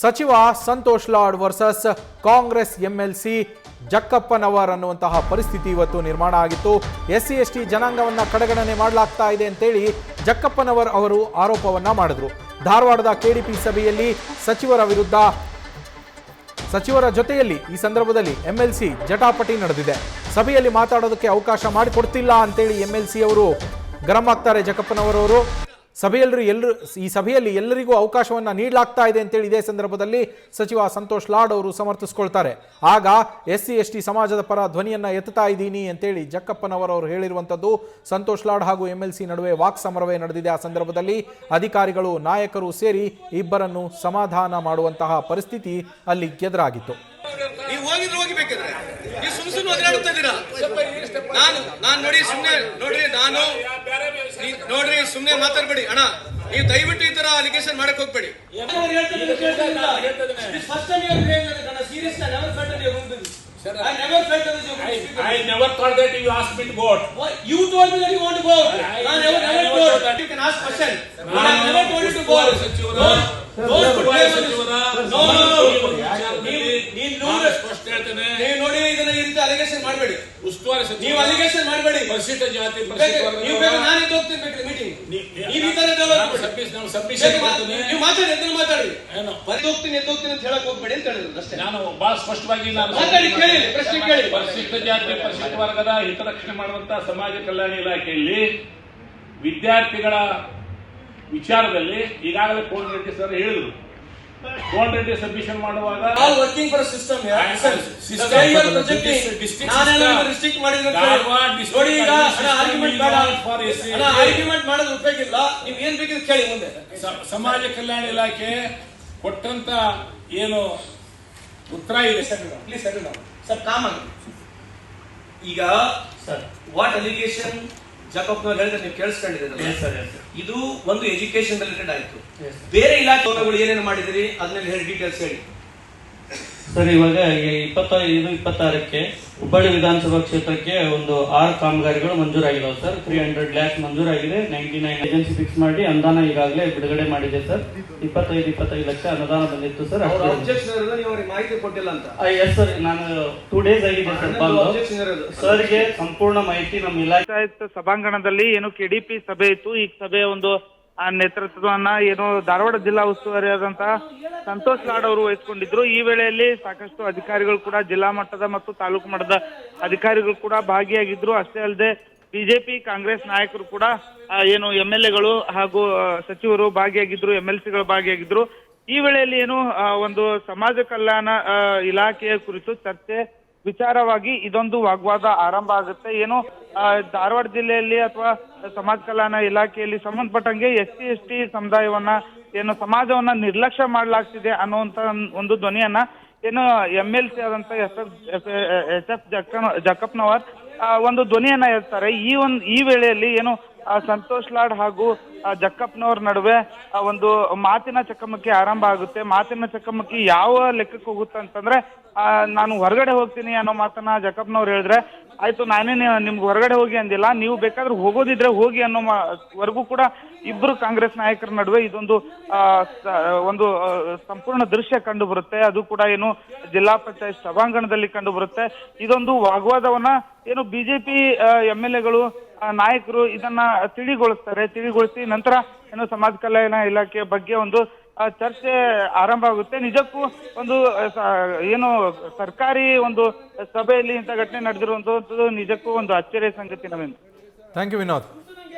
ಸಚಿವ Santosh Lad versus Congress MLC Jakkappanavar ಅನ್ನುವಂತಹ ಪರಿಸ್ಥಿತಿ ಇವತ್ತು ನಿರ್ಮಾಣ ಆಗಿತ್ತು. SC/ST ಜನಾಂಗವನ್ನ ಕಡೆಗಣನೆ ಮಾಡಲಾಗ್ತಾ ಇದೆ ಅಂತೇಳಿ ಜಕ್ಕಪ್ಪನವರ್ ಅವರು ಆರೋಪವನ್ನ ಮಾಡಿದ್ರು. ಧಾರವಾಡದ KDP ಸಭೆಯಲ್ಲಿ ಸಚಿವರ ಜೊತೆಯಲ್ಲಿ ಈ ಸಂದರ್ಭದಲ್ಲಿ MLC ಜಟಾಪಟಿ ನಡೆದಿದೆ. ಸಭೆಯಲ್ಲಿ ಮಾತಾಡೋದಕ್ಕೆ ಅವಕಾಶ ಮಾಡಿಕೊಡ್ತಿಲ್ಲ ಅಂತೇಳಿ MLC ಅವರು ಗರಂ ಆಗ್ತಾರೆ. ಜಕ್ಕಪ್ಪನವರ್ ಅವರು ಈ ಸಭೆಯಲ್ಲಿ ಎಲ್ಲರಿಗೂ ಅವಕಾಶವನ್ನ ನೀಡಲಾಗ್ತಾ ಇದೆ ಅಂತೇಳಿ ಇದೇ ಸಂದರ್ಭದಲ್ಲಿ ಸಚಿವ ಸಂತೋಷ್ ಲಾಡ್ ಅವರು ಸಮರ್ಥಿಸಿಕೊಳ್ತಾರೆ. ಆಗ SC/ST ಸಮಾಜದ ಪರ ಧ್ವನಿಯನ್ನ ಎತ್ತುತ್ತಾ ಇದ್ದೀನಿ ಅಂತೇಳಿ ಜಕ್ಕಪ್ಪನವರ್ ಅವರು ಹೇಳಿರುವಂತದ್ದು. ಸಂತೋಷ್ ಲಾಡ್ ಹಾಗೂ MLC ನಡುವೆ ವಾಕ್ ಸಮರವೇ ನಡೆದಿದೆ. ಆ ಸಂದರ್ಭದಲ್ಲಿ ಅಧಿಕಾರಿಗಳು ನಾಯಕರು ಸೇರಿ ಇಬ್ಬರನ್ನು ಸಮಾಧಾನ ಮಾಡುವಂತಹ ಪರಿಸ್ಥಿತಿ ಅಲ್ಲಿ ಎದುರಾಗಿತ್ತು. ನೋಡ್ರಿ ಸುಮ್ನೆ ಮಾತಾಡ್ಬೇಡಿ ಅಣ್ಣ, ನೀವು ದಯವಿಟ್ಟು ಈ ತರ ಅಲಿಗೇಷನ್ ಮಾಡಕ್ ಹೋಗ್ಬೇಡಿ. I never thought that you asked me to vote. You told me that you want to vote. I never told that. You can ask question. I never told you to vote. ನೋಡಿ ಇದನ್ನ ಈ ರೀತಿ allegation ಮಾಡಬೇಡಿ. ಉಸ್ತುವಾರಿ ಸಚಿವ ನೀವು allegation ಮಾಡಬೇಡಿ. ಪರಿಶಿಷ್ಟ ಜಾತಿ ನೀವು ಬೇಕು ನಾನು ಇದು ಹೋಗ್ತೀನಿ ಬೇಕು ಮೀಟಿಂಗ್. ನೀವು ಈ ತರ ನೀವು ಮಾತಾಡಿ ಎದ್ದು ಮಾತಾಡಿ. ಎದ್ದು ಹೋಗ್ತೀನಿ ಅಂತ ಹೇಳಕ್ ಹೋಗ್ಬೇಡಿ ಅಂತ ಹೇಳಿದ್ರು ಅಷ್ಟೇ. ನಾನು ಬಹಳ ಸ್ಪಷ್ಟವಾಗಿ ಮಾತಾಡಿ, ಕೇಳಿ, ಪ್ರಶ್ನೆ ಕೇಳಿ. ಪರಿಶಿಷ್ಟ ಜಾತಿ ಪರಿಶಿಷ್ಟ ವರ್ಗದ ಹಿತರಕ್ಷಣೆ ಮಾಡುವಂತಹ ಸಮಾಜ ಕಲ್ಯಾಣ ಇಲಾಖೆಯಲ್ಲಿ ವಿದ್ಯಾರ್ಥಿಗಳ ವಿಚಾರದಲ್ಲಿ ಈಗಾಗಲೇ ಕೋನ್ ರೆಡ್ಡಿ ಸರ್ ಹೇಳಿದ್ರು. ಕೋನ್ ರೆಡ್ಡಿ ಸಬ್ಮಿಷನ್ ಮಾಡುವಾಗ ವರ್ಕಿಂಗ್ ಫಾರ್ ಸಿಸ್ಟಮ್ ಆರ್ಗ್ಯುಮೆಂಟ್ ಮಾಡೋದು ಉಪಯೋಗ ಇಲ್ಲ. ನೀವು ಏನ್ ಬೇಕಿದ್ರೆ ಕೇಳಿ ಮುಂದೆ. ಸಮಾಜ ಕಲ್ಯಾಣ ಇಲಾಖೆ ಕೊಟ್ಟಂತ ಏನು ಉತ್ತರ ಇದೆ ಸರ್ ಕಾಮನ್. ಈಗ ವಾಟ್ ಅಲಿಗೇಷನ್ ಜಾಕಬ್ನವ್ರು ಹೇಳಿದ್ರೆ ನೀವು ಕೇಳಿಸ್ಕೊಂಡಿದ್ದೀರಲ್ಲ, ಇದು ಒಂದು ಎಜುಕೇಶನ್ ರಿಲೇಟೆಡ್ ಆಯ್ತು. ಬೇರೆ ಇಲಾಖೆಗಳು ಏನೇನು ಮಾಡಿದಿರಿ ಅದನ್ನೆಲ್ಲ ಹೇಳಿ ಡೀಟೇಲ್ಸ್ ಹೇಳಿ ಸರ್. ಇವಾಗ 25-26ಕ್ಕೆ ಹುಬ್ಬಳ್ಳಿ ವಿಧಾನಸಭಾ ಕ್ಷೇತ್ರಕ್ಕೆ ಒಂದು 6 ಕಾಮಗಾರಿಗಳು ಮಂಜೂರಾಗಿದ್ದಾವೆ ಸರ್. 300 lakhs ಮಂಜೂರಾಗಿದೆ. 99 ಏಜೆನ್ಸಿ ಫಿಕ್ಸ್ ಮಾಡಿ ಅನುದಾನ ಈಗಾಗಲೇ ಬಿಡುಗಡೆ ಮಾಡಿದೆ ಸರ್. 25 ಲಕ್ಷ ಅನುದಾನ ಬಂದಿತ್ತು ಸರ್. ಮಾಹಿತಿ ಕೊಟ್ಟಿಲ್ಲ ಅಂತ. ಎಸ್ ಸರ್, ನಾನು 2 days ಆಗಿದೆ ಸರ್ ಬಂದು. ಸರ್ಗೆ ಸಂಪೂರ್ಣ ಮಾಹಿತಿ ನಮ್ಮ ಇಲಾಖೆ ಸಭಾಂಗಣದಲ್ಲಿ ಏನು KDP ಸಭೆ ಇತ್ತು. ಈ ಸಭೆಯ ಒಂದು ನೇತೃತ್ವವನ್ನ ಏನು ಧಾರವಾಡ ಜಿಲ್ಲಾ ಉಸ್ತುವಾರಿಯಾದಂತಹ ಸಂತೋಷ್ ಲಾಡ್ ಅವರು ವಹಿಸಿಕೊಂಡಿದ್ರು. ಈ ವೇಳೆಯಲ್ಲಿ ಸಾಕಷ್ಟು ಅಧಿಕಾರಿಗಳು ಕೂಡ ಜಿಲ್ಲಾ ಮಟ್ಟದ ಮತ್ತು ತಾಲೂಕು ಮಟ್ಟದ ಅಧಿಕಾರಿಗಳು ಕೂಡ ಭಾಗಿಯಾಗಿದ್ರು. ಅಷ್ಟೇ ಅಲ್ಲದೆ BJP ಕಾಂಗ್ರೆಸ್ ನಾಯಕರು ಕೂಡ ಏನು MLAಗಳು ಹಾಗೂ ಸಚಿವರು ಭಾಗಿಯಾಗಿದ್ರು, MLCಗಳು ಭಾಗಿಯಾಗಿದ್ರು. ಈ ವೇಳೆಯಲ್ಲಿ ಏನು ಒಂದು ಸಮಾಜ ಕಲ್ಯಾಣ ಇಲಾಖೆಯ ಕುರಿತು ಚರ್ಚೆ ವಿಚಾರವಾಗಿ ಇದೊಂದು ವಾಗ್ವಾದ ಆರಂಭ ಆಗುತ್ತೆ. ಏನು ಧಾರವಾಡ ಜಿಲ್ಲೆಯಲ್ಲಿ ಅಥವಾ ಸಮಾಜ ಕಲ್ಯಾಣ ಇಲಾಖೆಯಲ್ಲಿ ಸಂಬಂಧಪಟ್ಟಂಗೆ SC/ST ಸಮುದಾಯವನ್ನ ಏನು ಸಮಾಜವನ್ನ ನಿರ್ಲಕ್ಷ್ಯ ಮಾಡಲಾಗ್ತಿದೆ ಅನ್ನುವಂತ ಒಂದು ಧ್ವನಿಯನ್ನ ಏನು MLC ಆದಂತ SF ಜಕ್ಕಪ್ಪನವರ್ ಒಂದು ಧ್ವನಿಯನ್ನ ಎತ್ತಾರೆ. ಈ ವೇಳೆಯಲ್ಲಿ ಏನು ಸಂತೋಷ್ ಲಾಡ್ ಹಾಗೂ ಜಕ್ಕಪ್ಪನವರ ನಡುವೆ ಒಂದು ಮಾತಿನ ಚಕಮಕಿ ಆರಂಭ ಆಗುತ್ತೆ. ಮಾತಿನ ಚಕಮಕಿ ಯಾವ ಲೆಕ್ಕಕ್ಕೆ ಹೋಗುತ್ತೆ ಅಂತಂದ್ರೆ, ನಾನು ಹೊರಗಡೆ ಹೋಗ್ತೀನಿ ಅನ್ನೋ ಮಾತನ್ನ ಜಕ್ಕಪ್ಪನವ್ರು ಹೇಳಿದ್ರೆ, ಆಯ್ತು ನಾನೇ ನಿಮ್ಗೆ ಹೊರಗಡೆ ಹೋಗಿ ಅಂದಿಲ್ಲ, ನೀವು ಬೇಕಾದ್ರೆ ಹೋಗೋದಿದ್ರೆ ಹೋಗಿ ಅನ್ನೋ ವರೆಗೂ ಕೂಡ ಇಬ್ರು ಕಾಂಗ್ರೆಸ್ ನಾಯಕರ ನಡುವೆ ಇದೊಂದು ಒಂದು ಸಂಪೂರ್ಣ ದೃಶ್ಯ ಕಂಡು ಬರುತ್ತೆ. ಅದು ಕೂಡ ಏನು ಜಿಲ್ಲಾ ಪಂಚಾಯತ್ ಸಭಾಂಗಣದಲ್ಲಿ ಕಂಡು ಬರುತ್ತೆ. ಇದೊಂದು ವಾಗ್ವಾದವನ್ನ ಏನು BJP MLAಗಳು ನಾಯಕರು ಇದನ್ನ ತಿಳಿಗೊಳಿಸಿ ನಂತರ ಏನು ಸಮಾಜ ಕಲ್ಯಾಣ ಇಲಾಖೆ ಬಗ್ಗೆ ಒಂದು ಚರ್ಚೆ ಆರಂಭ ಆಗುತ್ತೆ. ನಿಜಕ್ಕೂ ಒಂದು ಏನು ಸರ್ಕಾರಿ ಒಂದು ಸಭೆಯಲ್ಲಿ ಇಂಥ ಘಟನೆ ನಡೆದಿರುವಂತದ್ದು ನಿಜಕ್ಕೂ ಒಂದು ಅಚ್ಚರಿಯ ಸಂಗತಿ. Naveen, thank you Vinod.